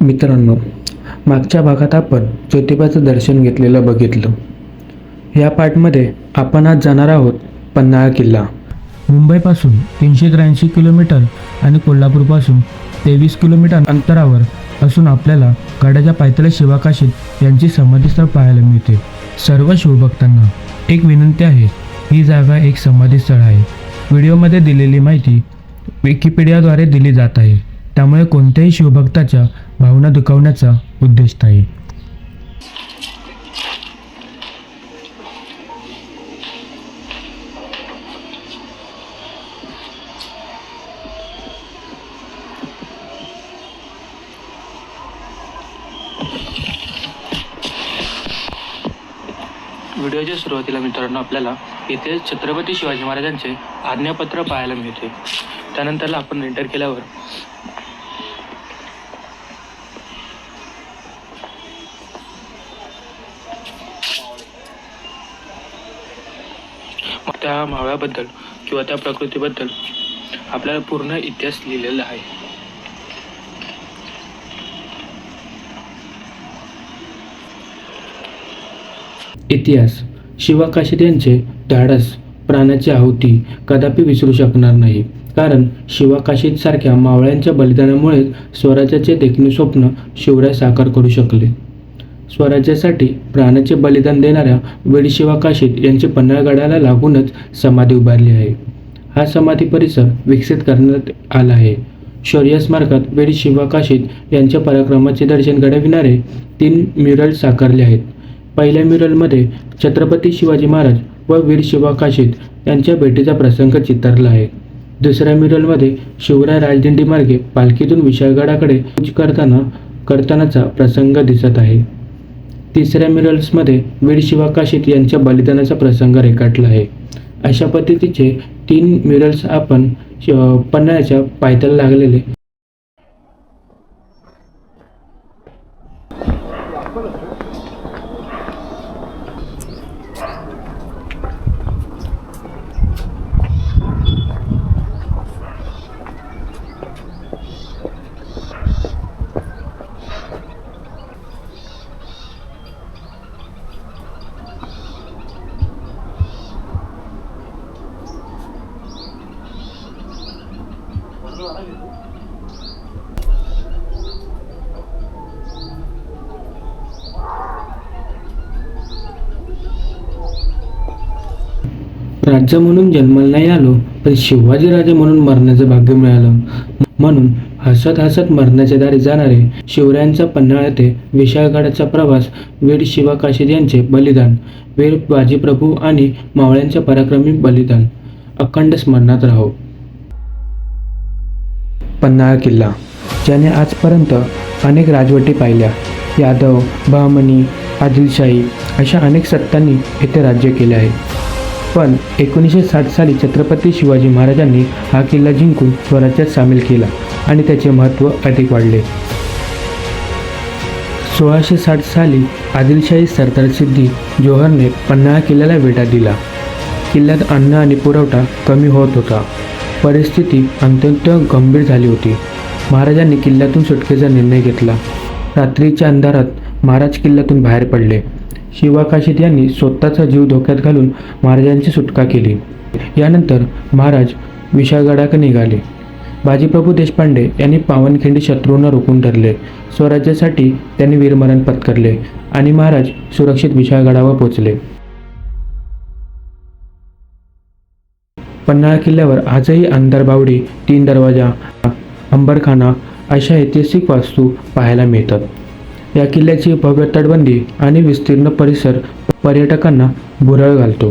मित्रांनो, मागच्या भागात आपण ज्योतिबाचं दर्शन घेतलेलं बघितलं. या पार्टमध्ये आपण आज जाणार आहोत पन्हाळा किल्ला. मुंबईपासून 383 किलोमीटर आणि कोल्हापूरपासून 23 किलोमीटर अंतरावर असून आपल्याला गडाच्या पायथ्याला शिवाकाशीत यांची समाधीस्थळ पाहायला मिळते. सर्व शिवभक्तांना एक विनंती आहे, ही जागा एक समाधीस्थळ आहे. व्हिडिओमध्ये दिलेली माहिती विकिपीडियाद्वारे दिली जात आहे, त्यामुळे कोणत्याही शिवभक्ताच्या भावना दुखावण्याचा उद्देश नाही. व्हिडिओच्या सुरुवातीला मित्रांनो आपल्याला इथे छत्रपती शिवाजी महाराजांचे आज्ञापत्र पाहायला मिळते. त्यानंतरला आपण एंटर केल्यावर त्या मावळ्याबद्दल किंवा त्या प्रकृतीबद्दल आपल्याला पूर्ण इतिहास लिहिलेला आहे. इतिहास. शिवाकाशीत यांचे धाडस, प्राणाची आहुती कदापि विसरू शकणार नाही. कारण शिवाकाशीत सारख्या मावळ्यांच्या बलिदानामुळेच स्वराज्याचे देखणे स्वप्न शिवराय साकार करू शकले. स्वराज्यासाठी प्राणाचे बलिदान देणाऱ्या वीर शिवाकाशीत यांची पन्हाळगडाला लागूनच समाधी उभारली आहे. हा समाधी परिसर विकसित करण्यात आला आहे. शौर्य स्मारकात वीर शिवाकाशीत यांच्या पराक्रमाचे दर्शन घडविणारे 3 म्युरल साकारले आहेत. पहिल्या म्युरलमध्ये छत्रपती शिवाजी महाराज व वीर शिवाकाशीत यांच्या भेटीचा प्रसंग चितारला आहे. दुसऱ्या म्युरलमध्ये शिवराय राजदिंडी मार्गे पालखीतून विशाळगडाकडे कूच करतानाचा प्रसंग दिसत आहे. तिसऱ्या म्युरल्समध्ये वीर शिवाकाशीत यांच्या बलिदानाचा प्रसंग रेखाटला आहे. अशा पद्धतीचे 3 म्युरल्स आपण पन्हाळ्याच्या पायथ्याला लागलेले राज्य म्हणून जन्माला नाही आलो, पण शिवाजी राजे म्हणून मरण्याचं भाग्य मिळालं. म्हणून हसत हसत मरण्याच्या दारी जाणारे शिवरायांचा पन्हाळा ते विशाळगडाचा प्रवास, वीर शिवाकाशीत यांचे बलिदान, वीर बाजीप्रभू आणि मावळ्यांचे पराक्रमी बलिदान अखंड स्मरणात राहो. पन्हाळा किल्ला, ज्याने आजपर्यंत अनेक राजवटी पाहिल्या. यादव, बहमनी, आदिलशाही अशा अनेक सत्तांनी येथे राज्य केले आहे. पण 1960 साली छत्रपती शिवाजी महाराजांनी हा किल्ला जिंकून स्वराज्यात सामील केला आणि त्याचे महत्त्व अधिक वाढले. 1660 साली आदिलशाही सरदार सिद्दी जोहरने पन्हाळा किल्ल्याला वेढा दिला. किल्ल्यात अन्न आणि पुरवठा कमी होत होता. परिस्थिती अत्यंत गंभीर झाली होती. महाराजांनी किल्ल्यातून सुटकेचा निर्णय घेतला. रात्रीच्या अंधारात महाराज किल्ल्यातून बाहेर पडले. शिवाकाशीत यांनी स्वतःचा जीव धोक्यात घालून महाराजांची सुटका केली. यानंतर महाराज विशाळगडाकडे निघाले. बाजीप्रभू देशपांडे यांनी पावनखिंडी शत्रूंना रोखून धरले. स्वराज्यासाठी त्यांनी वीरमरण पत्करले आणि महाराज सुरक्षित विशाळगडावर पोहोचले. पन्हाळा किल्ल्यावर आजही अंधारबावडी, 3 दरवाजा, अंबरखाना अशा ऐतिहासिक वास्तू पाहायला मिळतात. या किल्ल्याची भव्य तटबंदी आणि विस्तीर्ण परिसर पर्यटकांना भुरळ घालतो.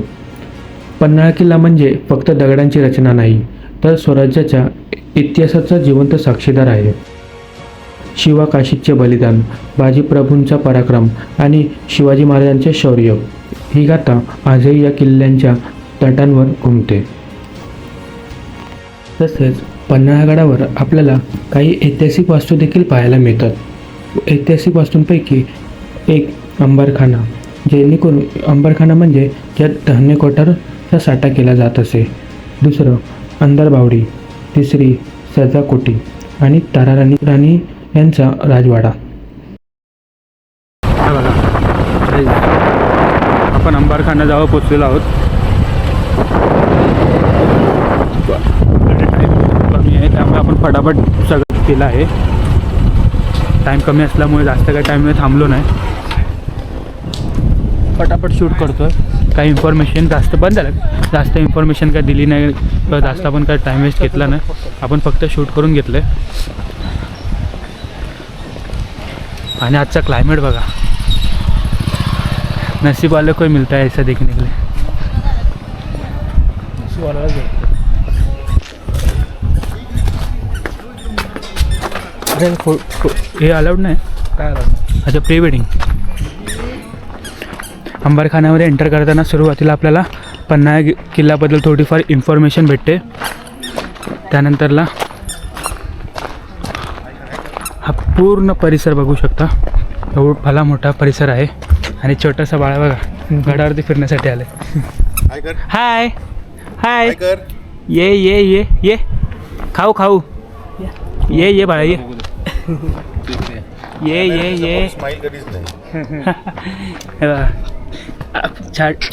पन्हाळा किल्ला म्हणजे फक्त दगडांची रचना नाही, तर स्वराज्याच्या इतिहासाचा जिवंत साक्षीदार आहे. शिवाकाशीतचे बलिदान, बाजीप्रभूंचा पराक्रम आणि शिवाजी महाराजांचे शौर्य ही गाथा आजही या किल्ल्यांच्या तटांवर घुमते. तसेच पन्हाळगडावर आपल्याला काही ऐतिहासिक वास्तू देखील पाहायला मिळतात. ऐतिहासिक वास्तूंपैकी एक अंबरखाना, जेणेकरून अंबरखाना म्हणजे ज्यात धान्य कोठारचा साठा केला जात असे. दुसरं अंधारबावडी, तिसरी सजाकोटी आणि ताराराणी यांचा राजवाडा. गाईज आपण अंबारखाना जवळ पोचलेलो आहोत. टाईम कमी आहे त्यामुळे आपण फटाफट सगळं केलं आहे. टाईम कमी असल्यामुळे जास्त काही टाईम थांबलो नाही, फटाफट शूट करतो आहे. काही इन्फॉर्मेशन जास्त बंद झालं, जास्त इन्फॉर्मेशन काय दिली नाही किंवा जास्त आपण काय टाईम वेस्ट घेतला नाही, आपण फक्त शूट करून घेतलं आहे. आणि आजचा क्लायमेट बघा, नसीब वाले कोई मिलता है ऐसा देखने के लिए. हे अलाउड नाही काय अलाउड? अच्छा, प्री वेडिंग. अंबारखान्यामध्ये एंटर करताना सुरुवातीला आपल्याला पन्हाळा किल्ल्याबद्दल थोडीफार इन्फॉर्मेशन भेटते. त्यानंतरला हा पूर्ण परिसर बघू शकता, एवढा भला मोठा परिसर आहे. आणि छोटासा बाळा बघा गडावरती फिरण्यासाठी आले. हाय हाय, ये ये ये ये खाऊ खाऊ, ये ये बाळा ये ये ये ये.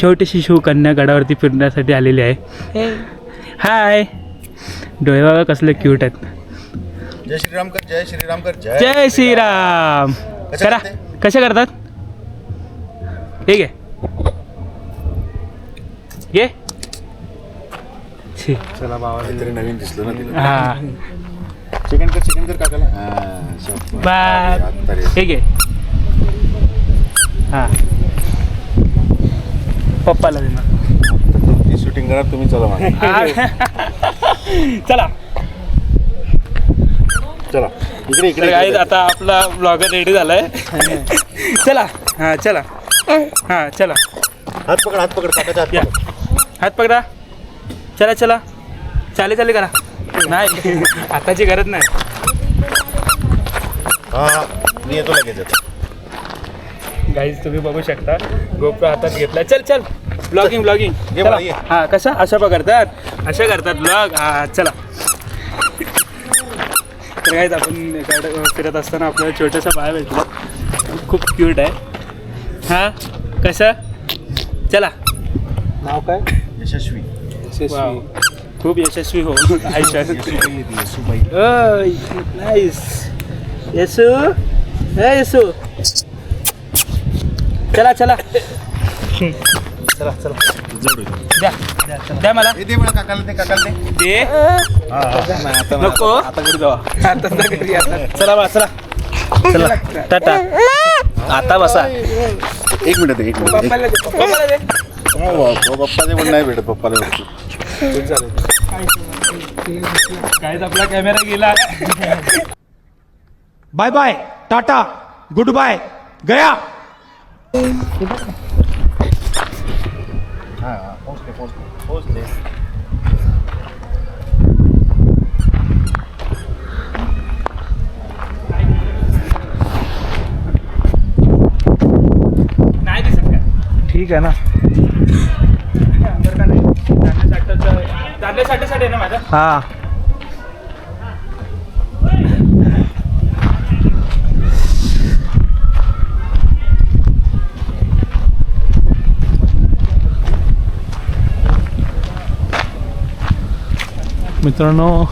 छोटीशी शिवकन्या गडावरती फिरण्यासाठी आलेली आहे. हाय, डोळे बघा कसले क्यूट आहेत. जय श्रीराम कर, जय श्रीराम कर, जय श्रीराम. करा, कसे करतात? ठीक आहे, ये. चला बाबा, काहीतरी नवीन दिसलं ना तिला. हा, चिकन कर काकाला. हां, बाय. ठीक आहे. हां, पप्पाला देणार. शूटिंग करा तुम्ही, चला मागे. चला चला इकडे तर काय आता आपला ब्लॉगर रेडी झालाय. चला हां, चला हां, चला. हात पकड काकाचा हात या, पकड. हात पकडा. चला चला, चाले करा. नाही, आताची गरज नाही. हां, मी येतो लगेच. गाईज तुम्ही बघू शकता गोप्रो हातात घेतला. चल ब्लॉगिंग ये मला, ये. हां, कसा अशा करतात ब्लॉग. हां, चला. तर गाईज आपण फिरत असताना आपल्याला छोटंसं बाळ भेटलं, खूप क्यूट आहे. हां, कसं? चला. नाव काय? यशस्वी. वाव, खूप यशस्वी हो आयुष्यात. नाईस. येसू येसू. चला द्या मला. दे मला काकाला दे. नको, आता घरी जावा. चला टाटा. आता बसा. एक मिनिट पप्पाला दे. पप्पाचे पण नाही भेटत. पप्पाला भेटतो. काय आपला कॅमेरा गेला. Bye bye, tata, goodbye, गया. हां, पोचले. नाही दिसत का? ठीक आहे ना. दांड्यासाठी आहे ना माझा. हा, मित्रांनो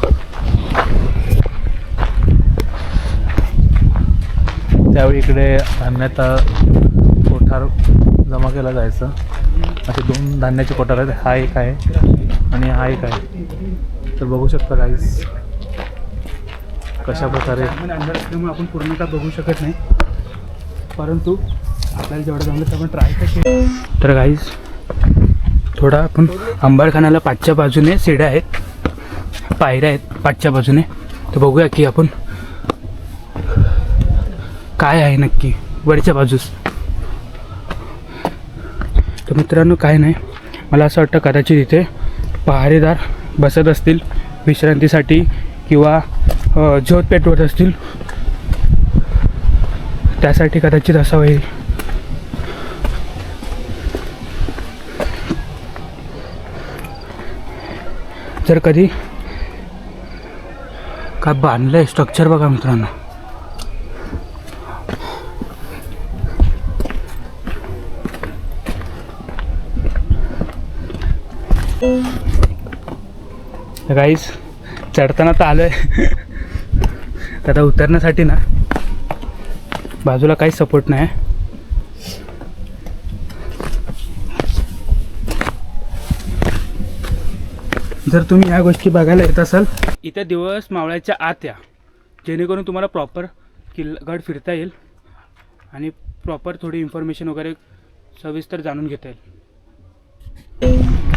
त्यावेळी इकडे धान्याचा कोठार जमा केला जायचं. असे 2 धान्याचे कोठार आहेत. हा एक आहे आणि हा एक आहे. तर बघू शकता गाईस कशा प्रकारे. अंदर असल्यामुळे आपण पूर्णतः बघू शकत नाही, परंतु आपल्याला जेवढं जमलं तर आपण ट्राय केलं. तर गाईस थोडा आपण अंबारखानाला पाठच्या बाजूने सीड्या आहेत, पायऱ्या आहेत पाठच्या बाजूने. तर बघूया की आपण काय आहे नक्की वरच्या बाजूस. तर मित्रांनो काय नाही, मला असं वाटतं कदाचित इथे पहारेदार बसत असतील विश्रांतीसाठी किंवा ज्योत पेटवत असतील, त्यासाठी कदाचित असं होईल. जर कधी काय बांधलं आहे स्ट्रक्चर बघा मित्रांनो. गाईस चढताना तर आलो आहे तर आता उतरण्यासाठी ना बाजूला काहीच सपोर्ट नाही. जर तुम्ही या गोष्टी बघायला येत असाल इथे दिवस मावळ्याच्या आत या, जेणेकरून तुम्हाला प्रॉपर गड फिरता येईल आणि प्रॉपर थोडी इन्फॉर्मेशन वगैरे सविस्तर जाणून घेता येईल.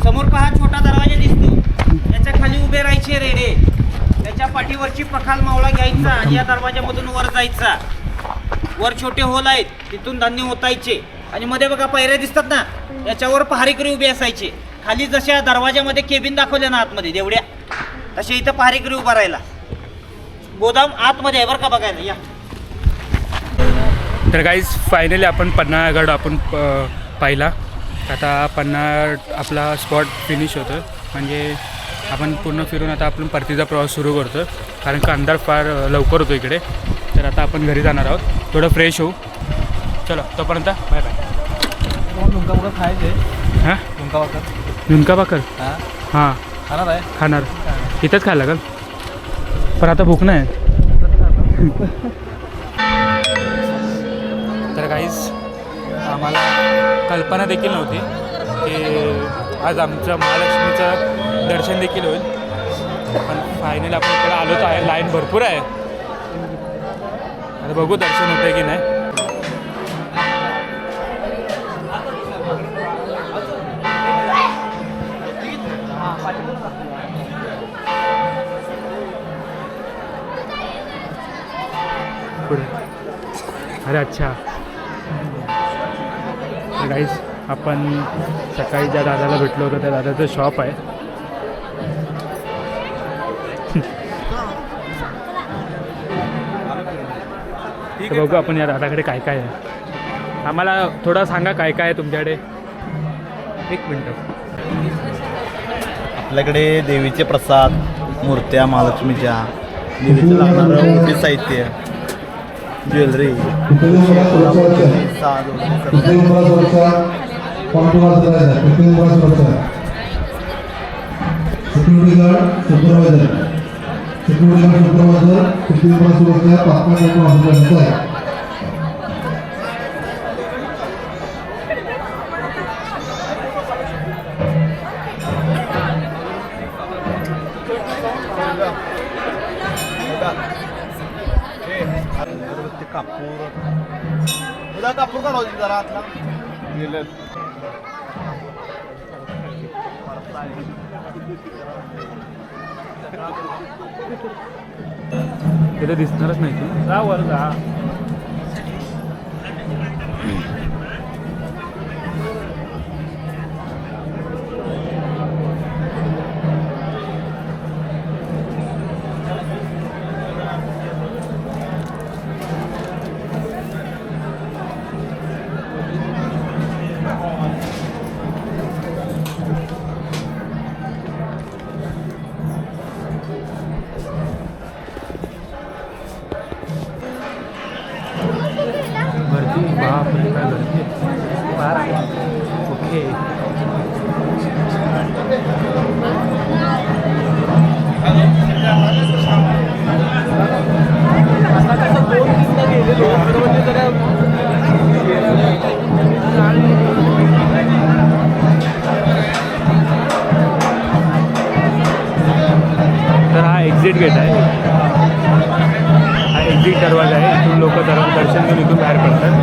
समोर पहा छोटा दरवाजा दिसतो, त्याच्या खाली उभे राहायचे रेडे, त्याच्या पाठीवरची पखाल मावळा घ्यायचा आणि या दरवाजामधून वर जायचा. वर छोटे होल आहेत, तिथून धान्य ओतायचे आणि मध्ये बघा पायऱ्या दिसतात ना, याच्यावर पहारेकरी उभे असायचे. खाली जशा दरवाजामध्ये केबिन दाखवल्या ना आतमध्ये देवड्या, तसे इथं पहारेकरी उभा राहिला. गोदाम आतमध्ये आहे बरं का बघायला या. तर गाईज फायनली आपण पन्हाळगड आपण पाहिला. आता पन्हाळ आपला स्पॉट फिनिश होतो, म्हणजे आपण पूर्ण फिरून आता आपण परतीचा प्रवास सुरू करतो, कारण का अंधार फार लवकर होतो इकडे. तर आता आपण घरी जाणार आहोत, थोडं फ्रेश होऊ. चलो तोपर्यंत बाय बाय. झुणका भाकर खायचे. हां झुणका भाकर झुणका भाकर हां हां खाणार आहे. खाणार इथंच खायला लागेल, पण आता भूक नाही. तर काहीच आम्हाला कल्पना देखील नव्हती की आज आमचं महालक्ष्मीचं दर्शन देखील होईल, पण फायनली आपण इकडे आलो तर आहे. लाईन भरपूर आहे, आता बघू दर्शन होतं आहे की नाही. पुढे अरे अच्छा. गाईज आपण सकाळी ज्या दादाला भेटलो होतो त्या दादाचं शॉप आहे. तर बघू आपण या दादाकडे काय काय आहे. आम्हाला थोडं सांगा काय काय आहे तुमच्याकडे. एक मिनटं. आपल्याकडे देवीचे प्रसाद, मूर्त्या महालक्ष्मीच्या, देवीचं लागणारं मोठे साहित्य, ज्वेलरी, साधू कापूर उद्या कापूर काढायची जरा आतला गेलं. तिथे दिसणारच नाही तू जा वर जा. गर्दी बापरे काय गर्दी ओके. तर हा एक्झिट गेट आहे, हा एक्झिट दरवाजा आहे. इथून लोक दर्शन घेऊन इथून बाहेर पडतात.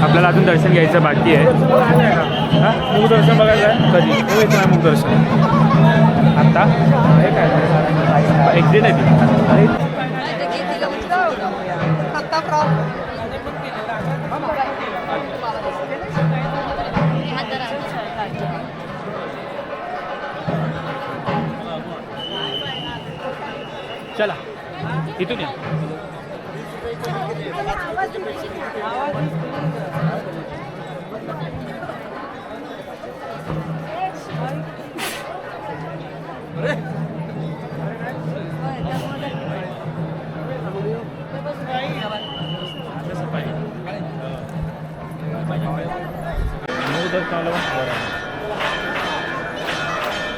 आपल्याला अजून दर्शन घ्यायचं बाकी आहे. हां मूग दर्शन बघायचं आहे. कधी येतं आहे मूग दर्शन आत्ता हे काय एक्झिट आहे ती. चला इथून या.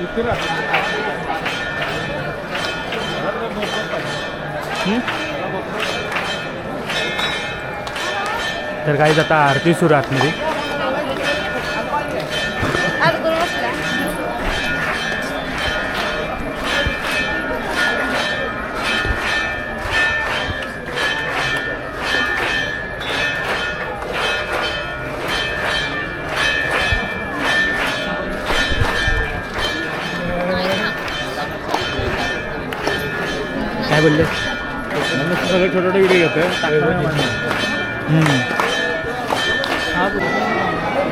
इथे तर काही आता आरती सुरू आतमध्ये. काय बोलले? सगळे छोटे छोटे व्हिडिओ घेतोय.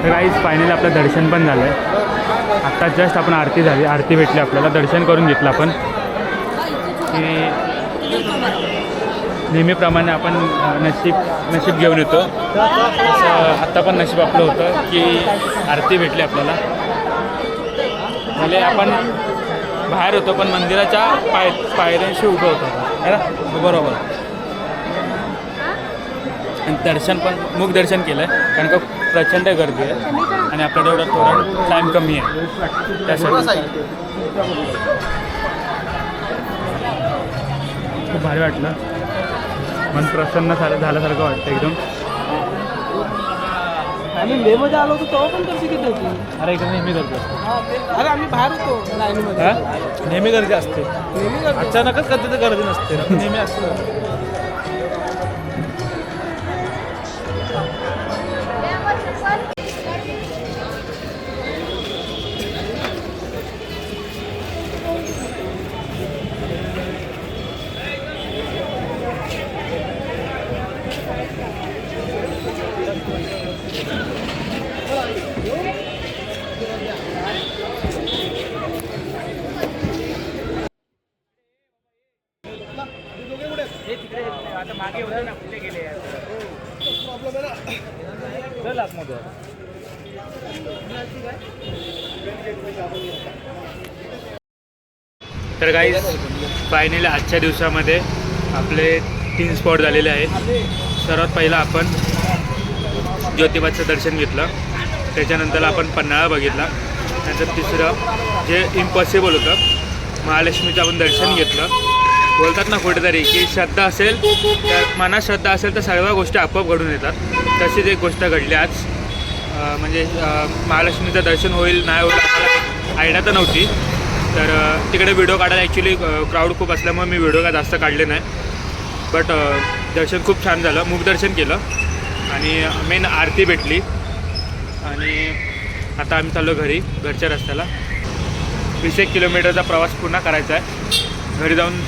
तर काहीच फायनली आपलं दर्शन पण झालं आहे. आत्ता जस्ट आपण आरती झाली, आरती भेटली आपल्याला, दर्शन करून घेतलं आपण. की नेहमीप्रमाणे आपण नशीब घेऊन येतो, तसं आत्ता पण नशीब आपलं होतं की आरती भेटली आपल्याला. भले आपण बाहेर होतो पण मंदिराच्या पायऱ्यांशी उभं होतो है ना, बरोबर. आणि दर्शन पण मुख दर्शन केलं आहे कारण का प्रचंड गर्दी आहे आणि आपल्याला एवढा थोडा टाईम कमी आहे त्यासाठी. खूप भारी वाटलं, मन प्रसन्न झाल्यासारखं वाटतं एकदम. आम्ही मे मध्ये आलो होतो तेव्हा पण गर्दी किती होती. अरे इकडे नेहमी गर्दी असते. अरे आम्ही बाहेर होतो लाईनीमध्ये. हां, नेहमी गर्दी असते. नेहमी गर्दी. अचानकच कधी तर गर्दी नसते, नेहमी असते. तर काही फायनली आजच्या दिवसामध्ये आपले 3 स्पॉट झालेले आहेत. सर्वात पहिला आपण ज्योतिबाचं दर्शन घेतलं, त्याच्यानंतर आपण पन्हाळा बघितला, त्यानंतर तिसरं जे इम्पॉसिबल होतं महालक्ष्मीचं आपण दर्शन घेतलं. बोलतात ना कुठेतरी की श्रद्धा असेल तर, मनात श्रद्धा असेल तर सर्व गोष्टी आपोआप घडून येतात. तशीच एक गोष्ट घडली आज. म्हणजे महालक्ष्मीचं दर्शन होईल नाही होईल आम्हाला आयडिया तर नव्हती. तर तिकडे व्हिडिओ काढायला ॲक्च्युली क्राऊड खूप असल्यामुळे मी व्हिडिओ काय जास्त काढले नाही. बट दर्शन खूप छान झालं, मुखदर्शन केलं आणि मेन आरती भेटली. आणि आता आम्ही चाललो घरी, घरच्या रस्त्याला. 20 किलोमीटरचा प्रवास पुन्हा करायचा आहे. घरी जाऊन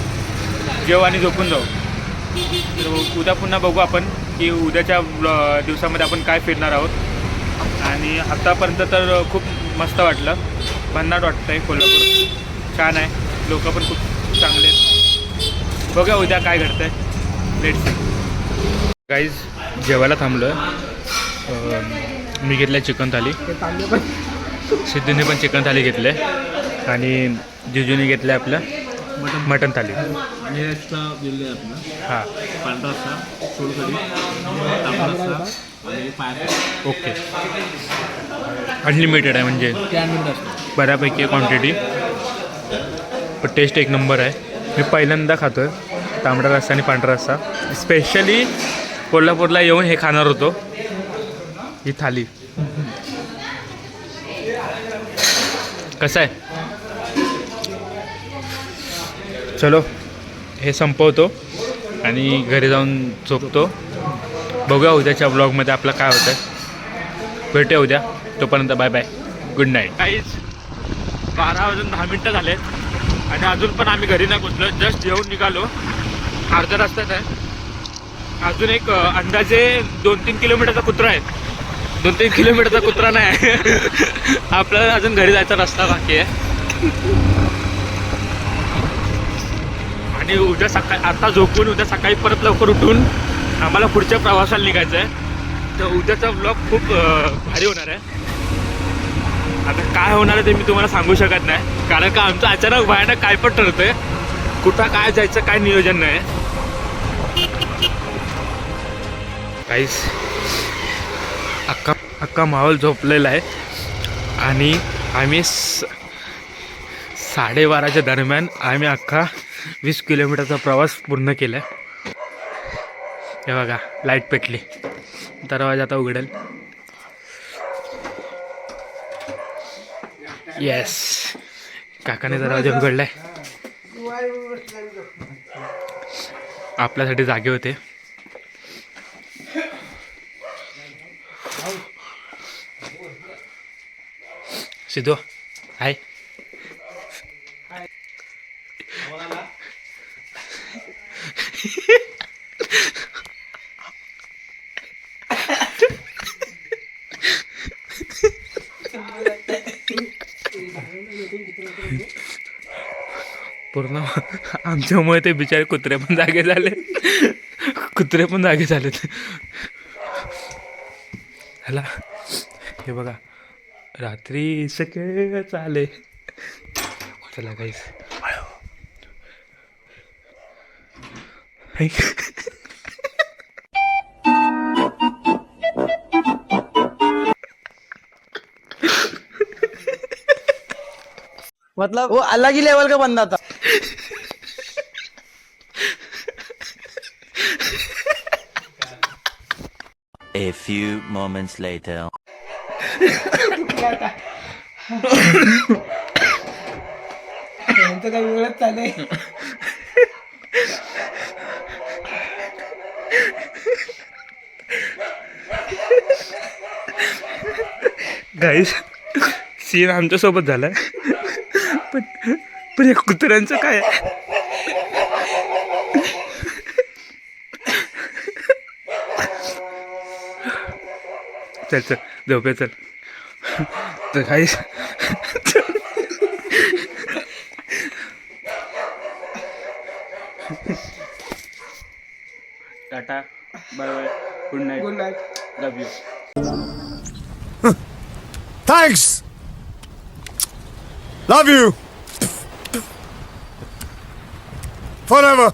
जेव आणि झोपून जाऊ. तर उद्या पुन्हा बघू आपण की उद्याच्या दिवसामध्ये आपण काय फिरणार आहोत. आणि आत्तापर्यंत तर खूप मस्त वाटलं, भन्नाट वाटतं आहे. कोल्हापूर छान आहे, लोक पण खूप चांगले आहेत. बघा उद्या काय घडतं आहे. Let's see. गाईज जेवायला थांबलो आहे. मी घेतलं आहे चिकन थाली, सिद्धूने पण चिकन थाली घेतलं आहे आणि जिजूने घेतलं आहे आपलं मटन थाली. हां पांढरा रस्सा, सोलकढी, तांबडा रस्सा आणि पाय. ओके. अनलिमिटेड आहे म्हणजे बऱ्यापैकी क्वांटिटी, पण टेस्ट एक नंबर आहे. मी पहिल्यांदा खातो आहे तांबडा रस्सा आणि पांढरा रस्सा. स्पेशली कोल्हापूरला येऊन हे खाणार होतो, ही थाली. कसं आहे? चलो हे संपवतो आणि घरी जाऊन झोपतो. बघूया उद्याच्या ब्लॉगमध्ये आपलं काय होतं आहे. भेटूया उद्या, तोपर्यंत बाय बाय, गुड नाईट. काहीच 12 वाजून 10 मिनटं झाले आणि अजून पण आम्ही घरी नाही पोचलो. जस्ट येऊन निघालो, अर्ध्या रस्त्यात आहे. अजून एक अंदाजे 2-3 किलोमीटरचा कुत्रा आहे. 2-3 किलोमीटरचा कुत्रा नाही आहे. आपल्याला अजून घरी जायचा रस्ता बाकी आहे. आणि उद्या सकाळी आता झोपून उद्या सकाळी परत लवकर उठून आम्हाला पुढच्या प्रवासाला निघायचं आहे. तर उद्याचा ब्लॉग खूप भारी होणार आहे. आता काय होणार आहे ते मी तुम्हाला सांगू शकत नाही, कारण का आमचं अचानक भयानक काय पण ठरतं आहे. कुठं काय जायचं काय नियोजन नाही. काहीच अख्खा माहोल झोपलेला आहे आणि आम्ही 12:30च्या दरम्यान आम्ही अख्खा 20 किलोमीटरचा प्रवास पूर्ण केला आहे. हे बघा लाईट पेटली, दरवाजा आता उघडेल. येस, काकाने दरवाजा उघडलाय. आपल्यासाठी जागे होते. सिद्धू हाय. पूर्ण आमच्यामुळे ते बिचारे कुत्रे पण जागे झाले. कुत्रे पण जागे झालेत. ह्याला हे बघा, रात्री सगळे चाले. चला गाईस, मतलब वो अलग ही लेवल का बंदा था. A few moments later. यांचं काही वेगळंच चाललंय. गाईस, सीन आमच्यासोबत झालाय, पण या कुत्र्यांचं काय. चल चल झोपे चल. तर guys, tata, bye bye, good night, good night. Love you. Thanks! Love you! Forever!